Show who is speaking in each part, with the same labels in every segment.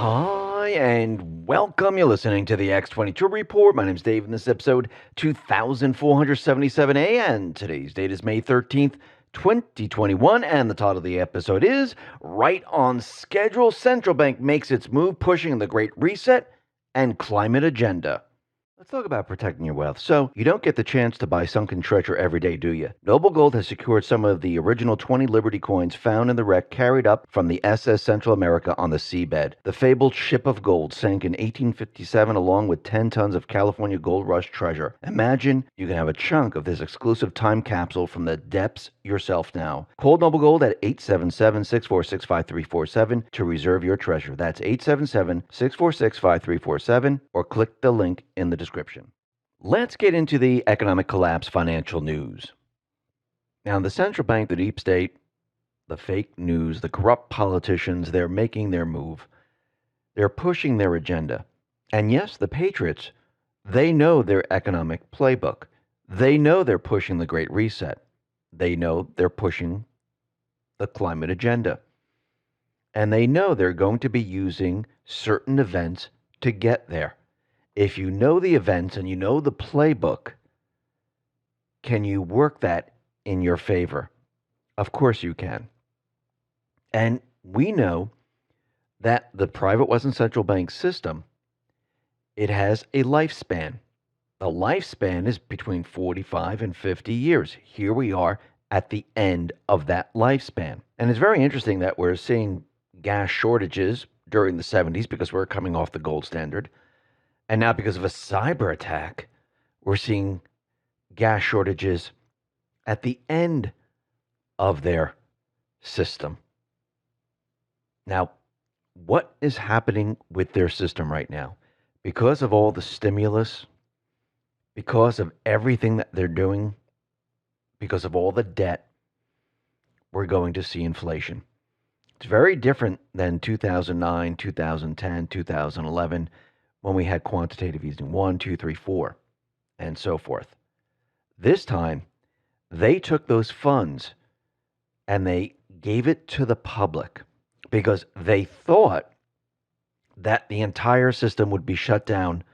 Speaker 1: Hi, and welcome. You're listening to the X22 Report. My name's Dave, and this is episode 2477A, and today's date is May 13th, 2021, and the title of the episode is Right on Schedule. Central Bank makes its move, pushing the Great Reset and Climate Agenda. Let's talk about protecting your wealth. So, you don't get the chance to buy sunken treasure every day, do you? Noble Gold has secured some of the original 20 Liberty coins found in the wreck carried up from the SS Central America on the seabed. The fabled ship of gold sank in 1857 along with 10 tons of California gold rush treasure. Imagine you can have a chunk of this exclusive time capsule from the depths yourself now. Call Noble Gold at 877-646-5347 to reserve your treasure. That's 877-646-5347 or click the link in the description. Let's get into the economic collapse financial news. Now, the central bank, the deep state, the fake news, the corrupt politicians, they're making their move. They're pushing their agenda. And yes, the patriots, they know their economic playbook. They know they're pushing the Great Reset. They know they're pushing the climate agenda. And they know they're going to be using certain events to get there. If you know the events and you know the playbook, can you work that in your favor? Of course you can. And we know that the private Western central bank system, it has a lifespan. The lifespan is between 45 and 50 years. Here we are at the end of that lifespan. And it's very interesting that we're seeing gas shortages during the 70s because we're coming off the gold standard. And now because of a cyber attack, we're seeing gas shortages at the end of their system. Now, what is happening with their system right now? Because of all the stimulus, because of everything that they're doing, because of all the debt, we're going to see inflation. It's very different than 2009, 2010, 2011, when we had quantitative easing 1, 2, 3, 4, and so forth. This time, they took those funds and they gave it to the public because they thought that the entire system would be shut down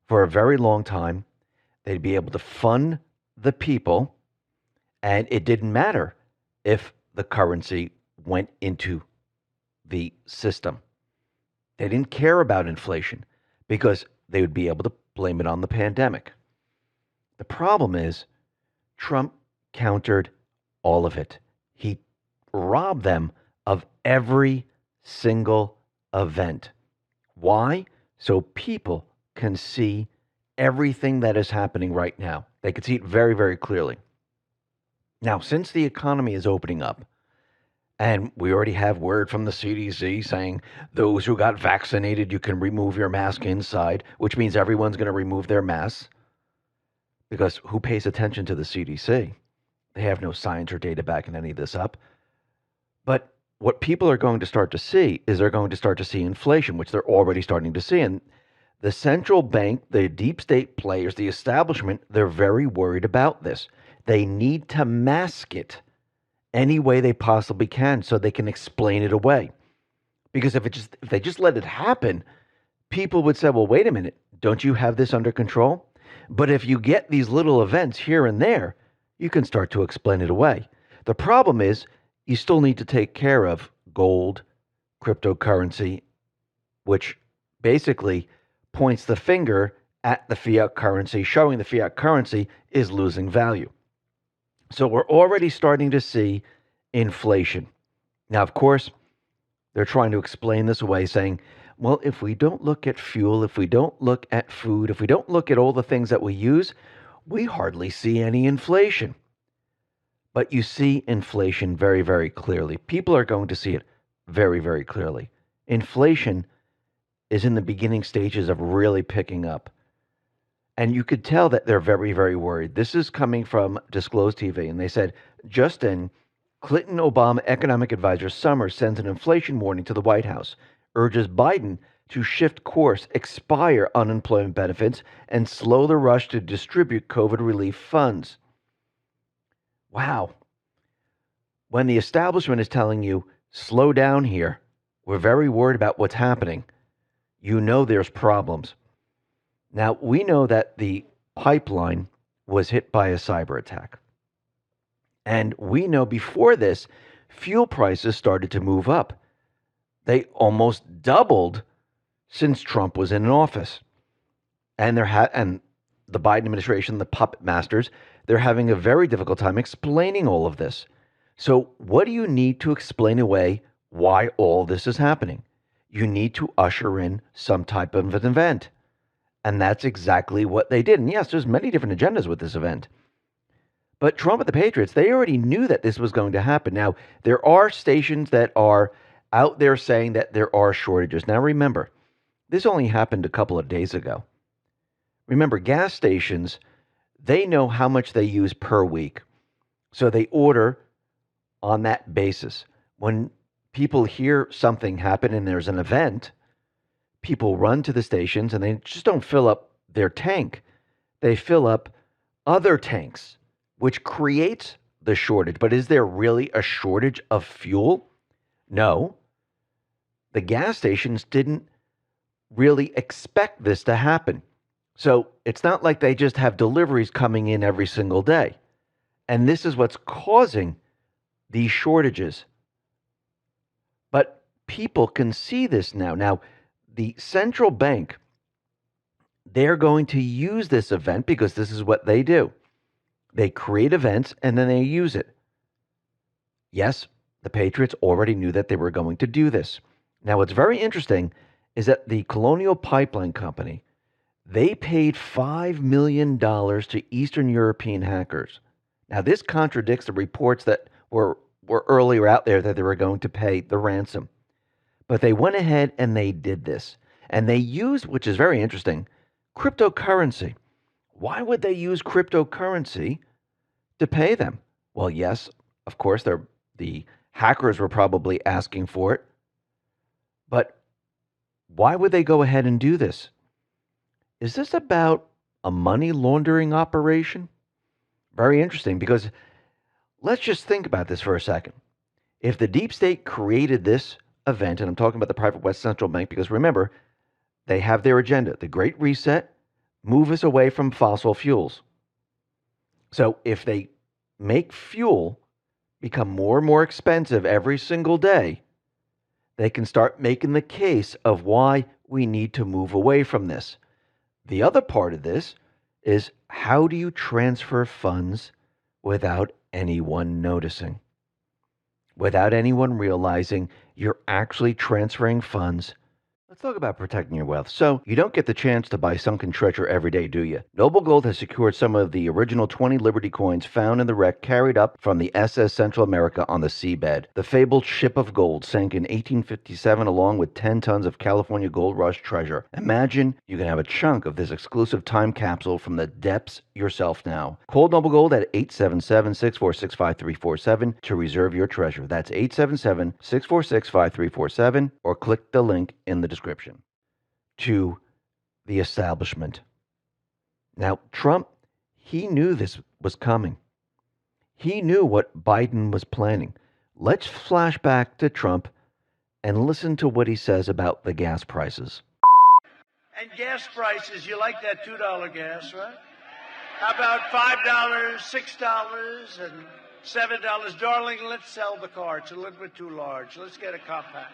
Speaker 1: for a very long time. They'd be able to fund the people, and it didn't matter if the currency went into the system. They didn't care about inflation because they would be able to blame it on the pandemic. The problem is Trump countered all of it. He robbed them of every single event. Why? So people can see everything that is happening right now. They can see it very, very clearly. Now, since the economy is opening up, and we already have word from the CDC saying those who got vaccinated, you can remove your mask inside, which means everyone's going to remove their masks. Because who pays attention to the CDC? They have no science or data backing any of this up. But what people are going to start to see is they're going to start to see inflation, which they're already starting to see. And the central bank, the deep state players, the establishment, they're very worried about this. They need to mask it any way they possibly can so they can explain it away. Because if they just let it happen, people would say, well, wait a minute, don't you have this under control? But if you get these little events here and there, you can start to explain it away. The problem is you still need to take care of gold, cryptocurrency, which basically points the finger at the fiat currency, showing the fiat currency is losing value. So we're already starting to see inflation. Now, of course, they're trying to explain this away, saying, well, if we don't look at fuel, if we don't look at food, if we don't look at all the things that we use, we hardly see any inflation. But you see inflation very, very clearly. People are going to see it very, very clearly. Inflation is in the beginning stages of really picking up. And you could tell that they're very, very worried. This is coming from Disclosed TV, and they said, Justin, Clinton-Obama economic advisor Summers sends an inflation warning to the White House, urges Biden to shift course, expire unemployment benefits, and slow the rush to distribute COVID relief funds. Wow. When the establishment is telling you, slow down here, We're very worried about what's happening. You know there's problems. Now, we know that the pipeline was hit by a cyber attack. And we know before this, fuel prices started to move up. They almost doubled since Trump was in office. And and the Biden administration, the puppet masters, they're having a very difficult time explaining all of this. So, what do you need to explain away why all this is happening? You need to usher in some type of an event. And that's exactly what they did. And yes, there's many different agendas with this event. But Trump and the Patriots, they already knew that this was going to happen. Now, there are stations that are out there saying that there are shortages. Now, remember, this only happened a couple of days ago. Remember, gas stations, they know how much they use per week. So they order on that basis. When people hear something happen and there's an event, people run to the stations and they just don't fill up their tank. They fill up other tanks, which creates the shortage. But is there really a shortage of fuel? No. The gas stations didn't really expect this to happen. So it's not like they just have deliveries coming in every single day. And this is what's causing these shortages. But people can see this now. Now, the central bank, they're going to use this event because this is what they do. They create events and then they use it. Yes, the Patriots already knew that they were going to do this. Now, what's very interesting is that the Colonial Pipeline Company, they paid $5 million to Eastern European hackers. Now, this contradicts the reports that were earlier out there that they were going to pay the ransom. But they went ahead and they did this. And they used, which is very interesting, cryptocurrency. Why would they use cryptocurrency to pay them? Well, yes, of course, the hackers were probably asking for it. But why would they go ahead and do this? Is this about a money laundering operation? Very interesting, because let's just think about this for a second. If the deep state created this event, and I'm talking about the private West Central Bank, because remember, they have their agenda, the Great Reset, move us away from fossil fuels. So if they make fuel become more and more expensive every single day, they can start making the case of why we need to move away from this. The other part of this is, how do you transfer funds without anyone noticing? Without anyone realizing you're actually transferring funds. Let's talk about protecting your wealth. So, you don't get the chance to buy sunken treasure every day, do you? Noble Gold has secured some of the original 20 Liberty coins found in the wreck carried up from the SS Central America on the seabed. The fabled ship of gold sank in 1857 along with 10 tons of California gold rush treasure. Imagine you can have a chunk of this exclusive time capsule from the depths yourself now. Call Noble Gold at 877-646-5347 to reserve your treasure. That's 877-646-5347, or click the link in the description. To the establishment. Now, Trump, he knew this was coming. He knew what Biden was planning. Let's flash back to Trump and listen to what he says about the gas prices.
Speaker 2: And gas prices, you like that $2 gas, right? How about $5, $6, and $7? Darling, let's sell the car. It's a little bit too large. Let's get a compact.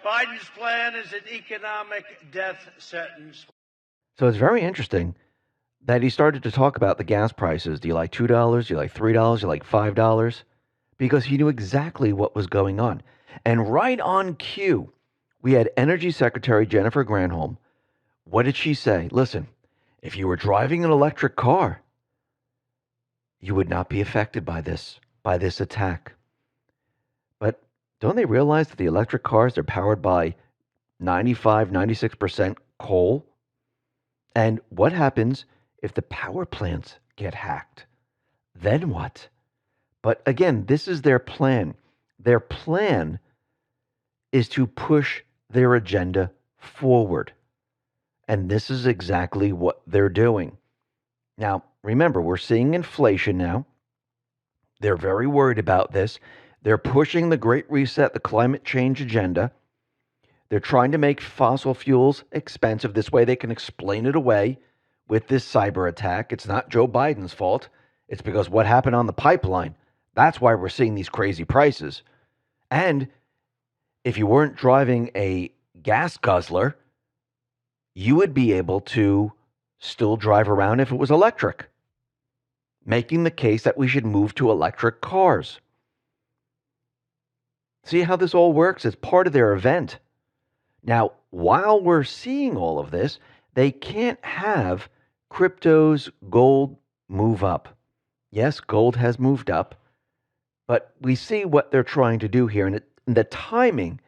Speaker 2: Biden's plan is an economic death sentence.
Speaker 1: So it's very interesting that he started to talk about the gas prices. Do you like $2? Do you like $3? Do you like $5? Because he knew exactly what was going on. And right on cue, we had Energy Secretary Jennifer Granholm. What did she say? Listen, if you were driving an electric car, you would not be affected by this attack. But don't they realize that the electric cars are powered by 95, 96% coal? And what happens if the power plants get hacked? Then what? But again, this is their plan. Their plan is to push their agenda forward. And this is exactly what they're doing. Now, remember, we're seeing inflation now. They're very worried about this. They're pushing the Great Reset, the climate change agenda. They're trying to make fossil fuels expensive. This way they can explain it away with this cyber attack. It's not Joe Biden's fault. It's because what happened on the pipeline. That's why we're seeing these crazy prices. And if you weren't driving a gas guzzler, you would be able to still drive around if it was electric, making the case that we should move to electric cars. See how this all works? It's part of their event. Now, while we're seeing all of this, they can't have crypto's gold move up. Yes, gold has moved up, but we see what they're trying to do here, and the timing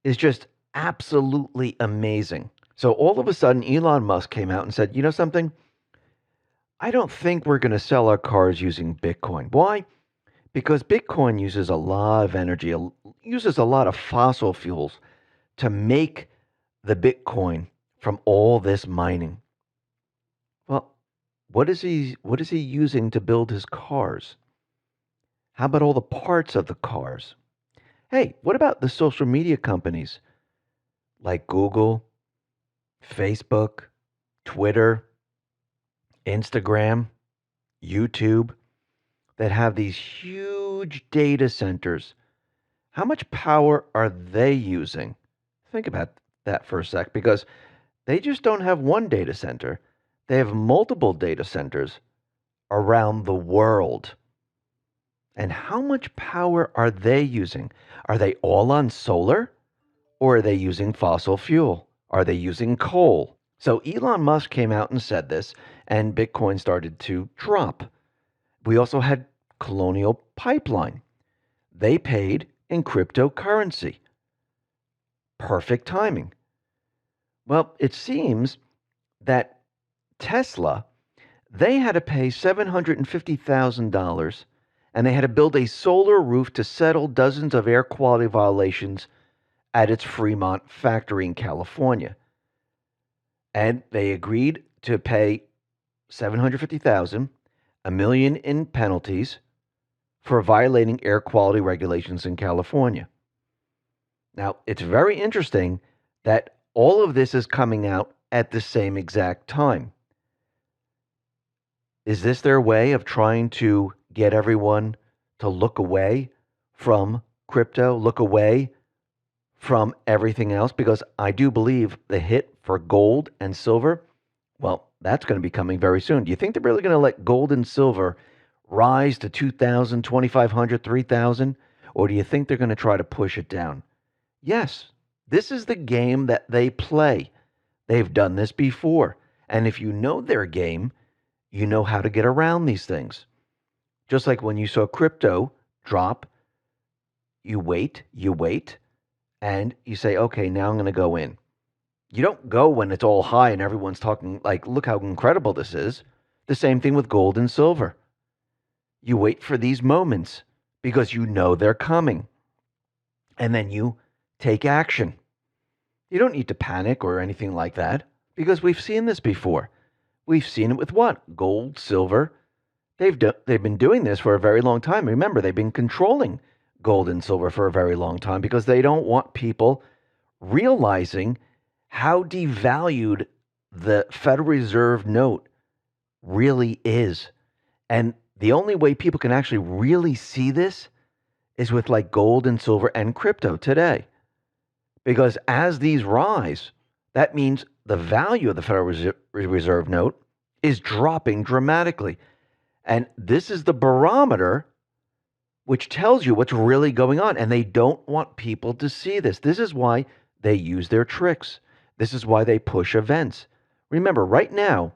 Speaker 1: is just absolutely amazing. So all of a sudden, Elon Musk came out and said, you know something? I don't think we're going to sell our cars using Bitcoin. Why? Because Bitcoin uses a lot of energy, uses a lot of fossil fuels to make the Bitcoin from all this mining. Well, what is he using to build his cars? How about all the parts of the cars? Hey, what about the social media companies like Google, Facebook, Twitter, Instagram, YouTube that have these huge data centers? How much power are they using? Think about that for a sec, because they just don't have one data center. They have multiple data centers around the world. And how much power are they using? Are they all on solar? Or are they using fossil fuel? Are they using coal? So Elon Musk came out and said this, and Bitcoin started to drop. We also had Colonial Pipeline. They paid in cryptocurrency. Perfect timing. Well, it seems that Tesla, they had to pay $750,000, and they had to build a solar roof to settle dozens of air quality violations at its Fremont factory in California. And they agreed to pay $750,000, $1 million in penalties for violating air quality regulations in California. Now, it's very interesting that all of this is coming out at the same exact time. Is this their way of trying to get everyone to look away from crypto, look away from everything else? Because I do believe the hit for gold and silver, well, that's going to be coming very soon. Do you think they're really going to let gold and silver rise to 2,000, 2,500, 3,000? Or do you think they're going to try to push it down? Yes, this is the game that they play. They've done this before. And if you know their game, you know how to get around these things. Just like when you saw crypto drop, you wait, and you say, okay, now I'm going to go in. You don't go when it's all high and everyone's talking like, look how incredible this is. The same thing with gold and silver. You wait for these moments because you know they're coming. And then you take action. You don't need to panic or anything like that, because we've seen this before. We've seen it with what? Gold, silver. They've been doing this for a very long time. Remember, they've been controlling gold and silver for a very long time because they don't want people realizing how devalued the Federal Reserve note really is. And the only way people can actually really see this is with like gold and silver and crypto today. Because as these rise, that means the value of the Federal Reserve note is dropping dramatically. And this is the barometer which tells you what's really going on. And they don't want people to see this. This is why they use their tricks. This is why they push events. Remember, right now,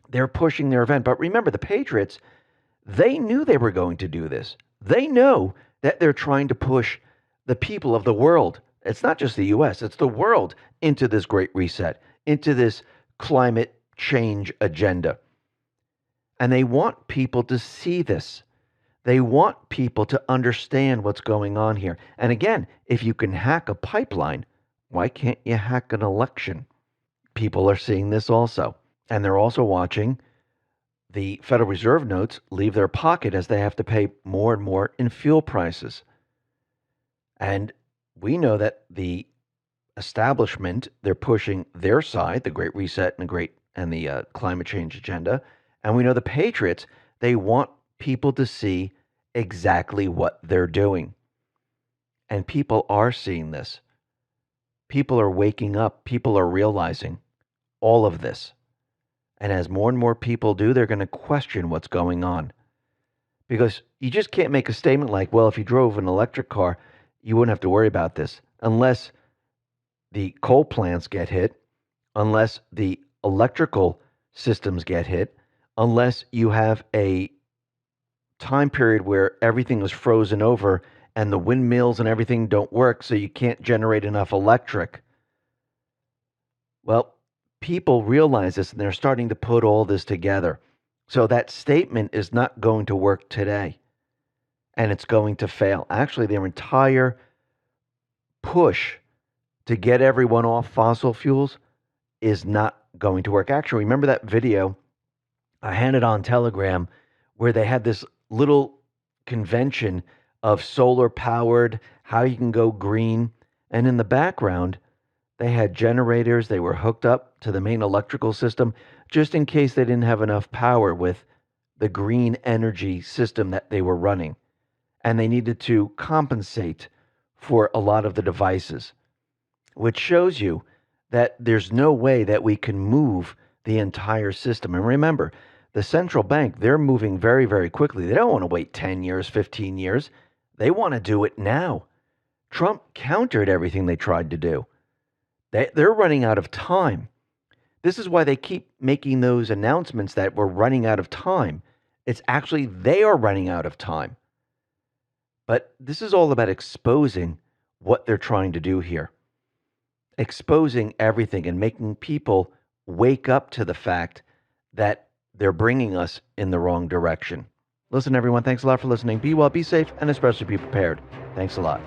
Speaker 1: they're pushing their event. But remember, the Patriots, they knew they were going to do this. They know that they're trying to push the people of the world. It's not just the U.S., it's the world into this great reset, into this climate change agenda. And they want people to see this. They want people to understand what's going on here. And again, if you can hack a pipeline, why can't you hack an election? People are seeing this also. And they're also watching the Federal Reserve notes leave their pocket as they have to pay more and more in fuel prices. And we know that the establishment, they're pushing their side, the Great Reset and the climate change agenda. And we know the patriots, they want people to see exactly what they're doing. And people are seeing this. People are waking up. People are realizing all of this. And as more and more people do, they're going to question what's going on. Because you just can't make a statement like, well, if you drove an electric car, you wouldn't have to worry about this. Unless the coal plants get hit, unless the electrical systems get hit, unless you have a time period where everything is frozen over and the windmills and everything don't work, so you can't generate enough electric. Well, people realize this and they're starting to put all this together. So that statement is not going to work today, and it's going to fail. Actually, their entire push to get everyone off fossil fuels is not going to work. Actually, remember that video I handed on Telegram where they had this little convention of solar powered, how you can go green. And in the background, they had generators. They were hooked up to the main electrical system just in case they didn't have enough power with the green energy system that they were running. And they needed to compensate for a lot of the devices, which shows you that there's no way that we can move the entire system. And remember, the central bank, they're moving very, very quickly. They don't want to wait 10 years, 15 years. They want to do it now. Trump countered everything they tried to do. They're running out of time. This is why they keep making those announcements that we're running out of time. It's actually they are running out of time. But this is all about exposing what they're trying to do here. Exposing everything and making people wake up to the fact that they're bringing us in the wrong direction. Listen, everyone, thanks a lot for listening. Be well, be safe, and especially be prepared. Thanks a lot.